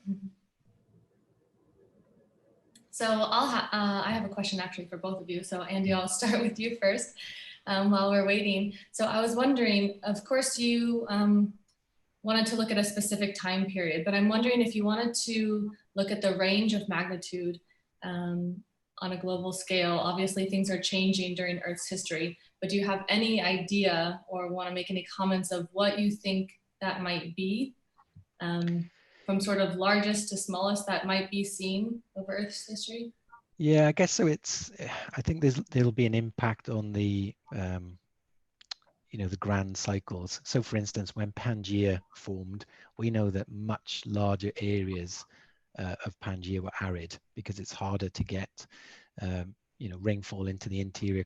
So I have a question actually for both of you. So Andy, I'll start with you first while we're waiting. So I was wondering, of course you wanted to look at a specific time period, but I'm wondering if you wanted to look at the range of magnitude on a global scale. Obviously things are changing during Earth's history, but do you have any idea or want to make any comments of what you think that might be? From sort of largest to smallest that might be seen over Earth's history? Yeah, I guess so. I think there'll be an impact on the the grand cycles. So for instance, when Pangaea formed, we know that much larger areas of Pangaea were arid because it's harder to get rainfall into the interior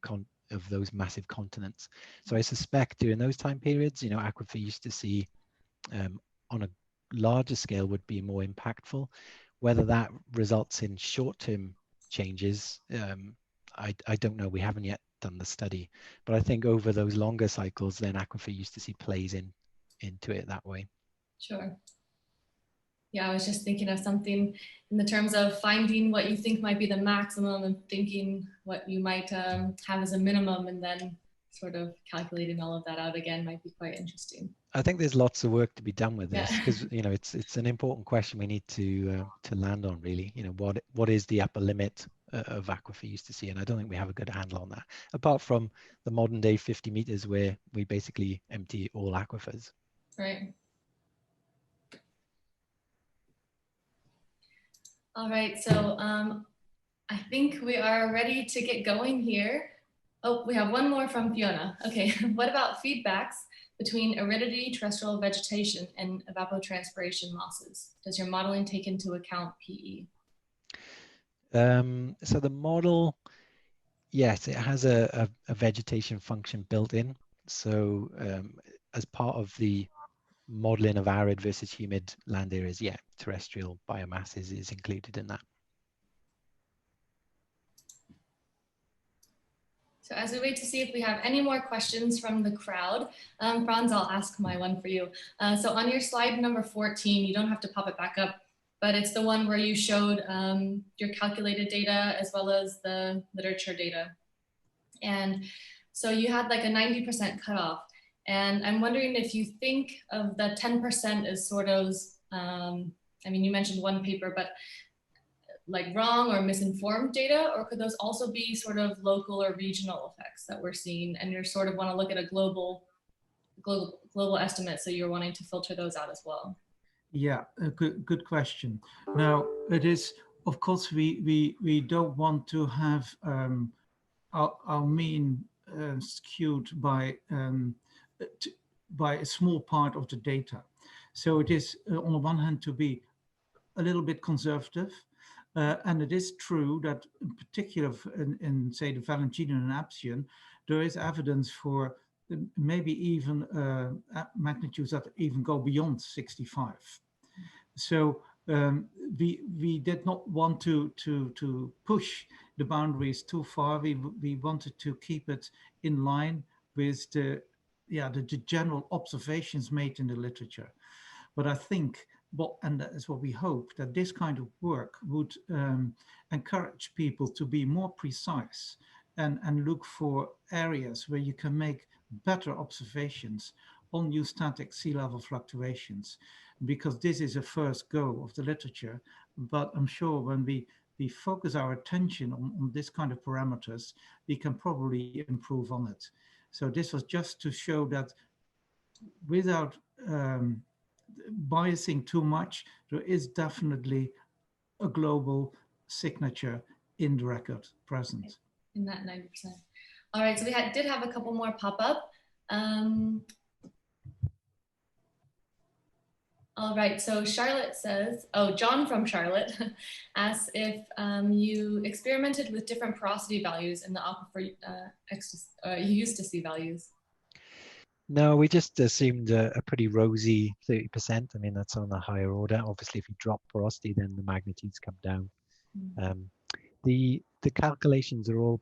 of those massive continents. So I suspect during those time periods, Aquifer-eustasy on a larger scale would be more impactful. Whether that results in short-term changes, I don't know. We haven't yet done the study, but I think over those longer cycles, then Aquifer-eustasy plays into it that way. Sure. Yeah, I was just thinking of something in the terms of finding what you think might be the maximum and thinking what you might have as a minimum, and then sort of calculating all of that out again might be quite interesting. I think there's lots of work to be done with this because it's an important question we need to land on, really. What is the upper limit of Aquifer-eustasy, and I don't think we have a good handle on that, apart from the modern day 50 meters where we basically empty all aquifers. Right. All right, so I think we are ready to get going here. Oh, we have one more from Fiona. Okay, what about feedbacks between aridity, terrestrial vegetation, and evapotranspiration losses? Does your modeling take into account PE? So the model, yes, it has a vegetation function built in. So as part of the modeling of arid versus humid land areas, yeah, terrestrial biomass is included in that. So as we wait to see if we have any more questions from the crowd, Franz, I'll ask my one for you. So on your slide number 14, you don't have to pop it back up, but it's the one where you showed your calculated data as well as the literature data. And so you had like a 90% cutoff. And I'm wondering if you think of the 10% as sort of, I mean, you mentioned one paper, but like wrong or misinformed data, or could those also be sort of local or regional effects that we're seeing, and you sort of want to look at a global estimate, so you're wanting to filter those out as well? Yeah, a good question. Now, it is, of course, we don't want to have our mean skewed by a small part of the data. So it is on the one hand to be a little bit conservative. And it is true that in particular in say the Valentinian and Apsian, there is evidence for maybe even magnitudes that even go beyond 65. So we did not want to push the boundaries too far. We wanted to keep it in line with the general observations made in the literature. But I think Well, and that is what we hope, that this kind of work would encourage people to be more precise and look for areas where you can make better observations on eustatic sea level fluctuations, because this is a first go of the literature. But I'm sure when we focus our attention on this kind of parameters, we can probably improve on it. So this was just to show that without biasing too much, there is definitely a global signature in the record present. In that 90%. All right, so we did have a couple more pop up. All right, so Charlotte says, oh, John from Charlotte asks if you experimented with different porosity values in the aquifer eustasy values. No, we just assumed a pretty rosy 30%. I mean, that's on the higher order. Obviously, if you drop porosity, then the magnitudes come down. The calculations are all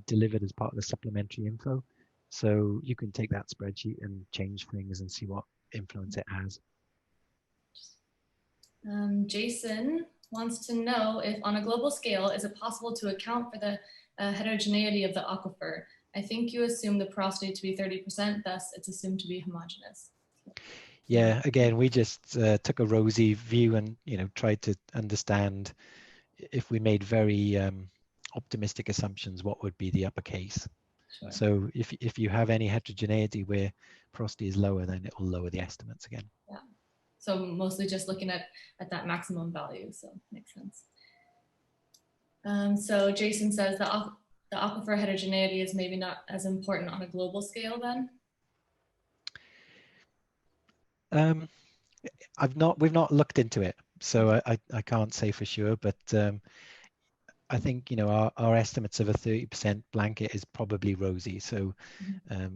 delivered as part of the supplementary info. So you can take that spreadsheet and change things and see what influence it has. Jason wants to know if on a global scale, is it possible to account for the heterogeneity of the aquifer? I think you assume the porosity to be 30%, thus it's assumed to be homogeneous. Yeah, again, we just took a rosy view and tried to understand if we made very optimistic assumptions, what would be the upper case. Sure. So if you have any heterogeneity where porosity is lower, then it will lower the estimates again. Yeah. So mostly just looking at that maximum value, so makes sense. So Jason says the aquifer heterogeneity is maybe not as important on a global scale then? We've not looked into it, so I can't say for sure, but I think our estimates of a 30% blanket is probably rosy. So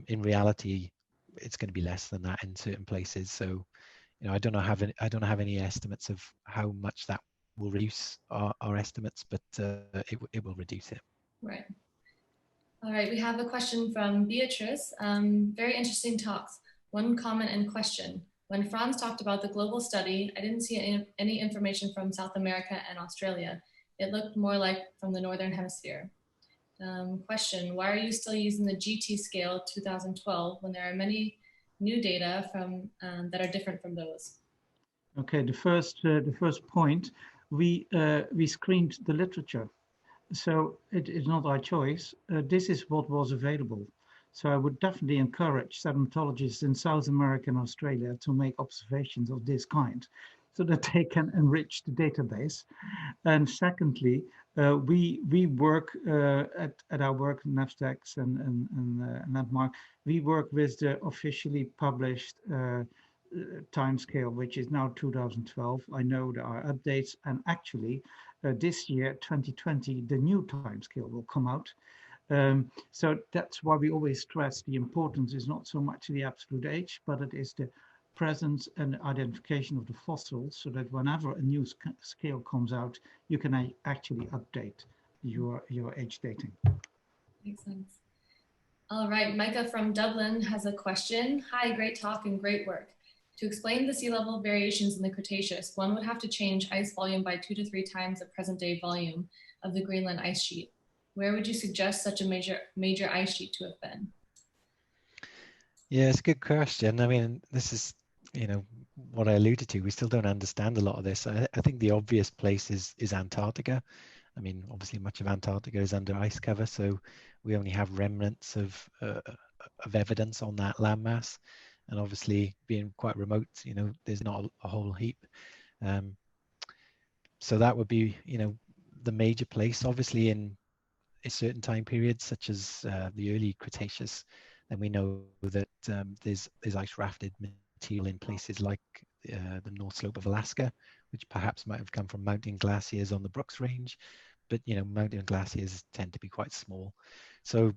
in reality, it's going to be less than that in certain places. So I don't have any estimates of how much that will reduce our estimates, but it will reduce it. Right. All right, we have a question from Beatrice. Very interesting talks. One comment and question. When Franz talked about the global study, I didn't see any information from South America and Australia. It looked more like from the Northern Hemisphere. Question, why are you still using the GT scale 2012 when there are many new data from that are different from those? Okay, the first point, we screened the literature. So it is not our choice. This is what was available. So I would definitely encourage sedimentologists in South America and Australia to make observations of this kind so that they can enrich the database. And secondly, we work at our work in NAVSTEX and Landmark, we work with the officially published timescale, which is now 2012. I know there are updates, and actually this year, 2020, the new timescale will come out. So that's why we always stress the importance is not so much the absolute age, but it is the presence and identification of the fossils, so that whenever a new scale comes out, you can actually update your age dating. Makes sense. All right, Micah from Dublin has a question. Hi, great talk and great work. To explain the sea level variations in the Cretaceous, one would have to change ice volume by 2 to 3 times the present day volume of the Greenland ice sheet. Where would you suggest such a major ice sheet to have been? Yeah, it's a good question. I mean, this is, what I alluded to. We still don't understand a lot of this. I think the obvious place is Antarctica. I mean, obviously much of Antarctica is under ice cover, so we only have remnants of evidence on that landmass. And obviously being quite remote, there's not a whole heap. So that would be, the major place. Obviously in a certain time period, such as the early Cretaceous, then we know that there's ice rafted material in places like the North Slope of Alaska, which perhaps might have come from mountain glaciers on the Brooks Range. But, mountain glaciers tend to be quite small. So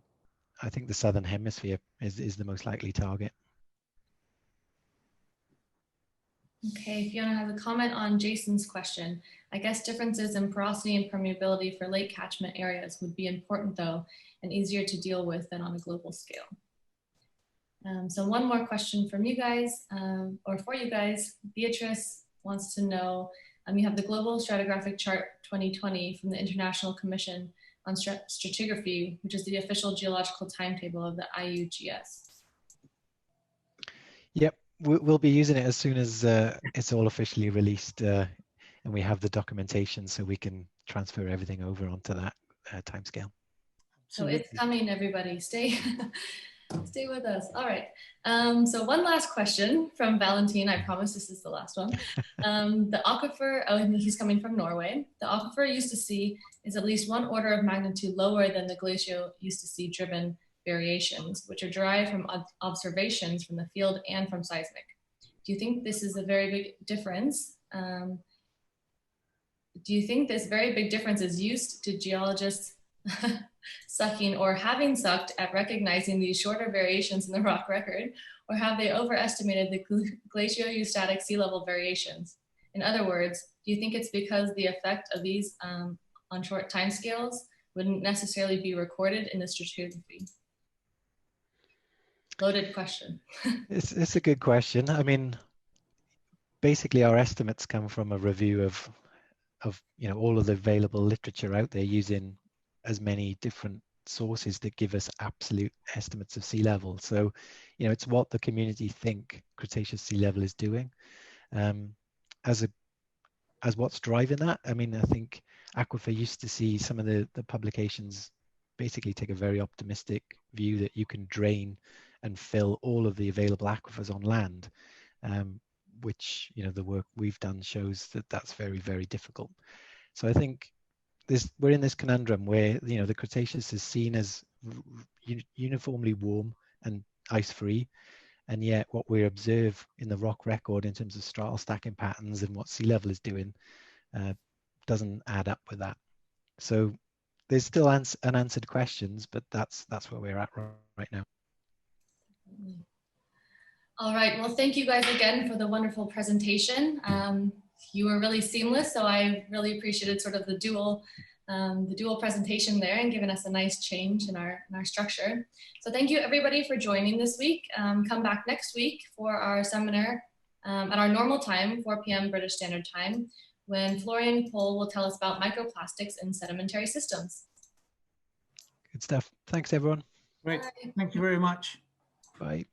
I think the Southern Hemisphere is the most likely target. Okay, Fiona has a comment on Jason's question. I guess differences in porosity and permeability for lake catchment areas would be important though, and easier to deal with than on a global scale. So one more question from you guys, or for you guys. Beatrice wants to know, you have the Global Stratigraphic Chart 2020 from the International Commission on Stratigraphy, which is the official geological timetable of the IUGS. Yep, we'll be using it as soon as it's all officially released and we have the documentation so we can transfer everything over onto that timescale. So it's coming, everybody. Stay with us. All right. So one last question from Valentine. I promise this is the last one. The aquifer, oh, and he's coming from Norway. The Aquifer-eustasy is at least one order of magnitude lower than the Glacio-eustasy driven variations, which are derived from observations from the field and from seismic. Do you think this is a very big difference? Do you think this very big difference is used to geologists sucking or having sucked at recognizing these shorter variations in the rock record, or have they overestimated the glacio-eustatic sea level variations? In other words, do you think it's because the effect of these on short timescales wouldn't necessarily be recorded in the stratigraphy? Loaded question. It's a good question. I mean, basically our estimates come from a review of all of the available literature out there using as many different sources that give us absolute estimates of sea level. So, it's what the community think Cretaceous sea level is doing. As what's driving that, I mean, I think Aquifer used to see some of the publications basically take a very optimistic view that you can drain and fill all of the available aquifers on land, which, the work we've done shows that that's very, very difficult. So I think we're in this conundrum where, the Cretaceous is seen as uniformly warm and ice-free, and yet what we observe in the rock record in terms of stratal stacking patterns and what sea level is doing doesn't add up with that. So there's still unanswered questions, but that's where we're at right now. All right, well, thank you guys again for the wonderful presentation. You were really seamless, so I really appreciated sort of the dual presentation there and giving us a nice change in our structure. So thank you everybody for joining this week. Come back next week for our seminar at our normal time, 4 p.m. British Standard Time, when Florian Pohl will tell us about microplastics in sedimentary systems. Good stuff. Thanks, everyone. Great. Thank you very much. Bye.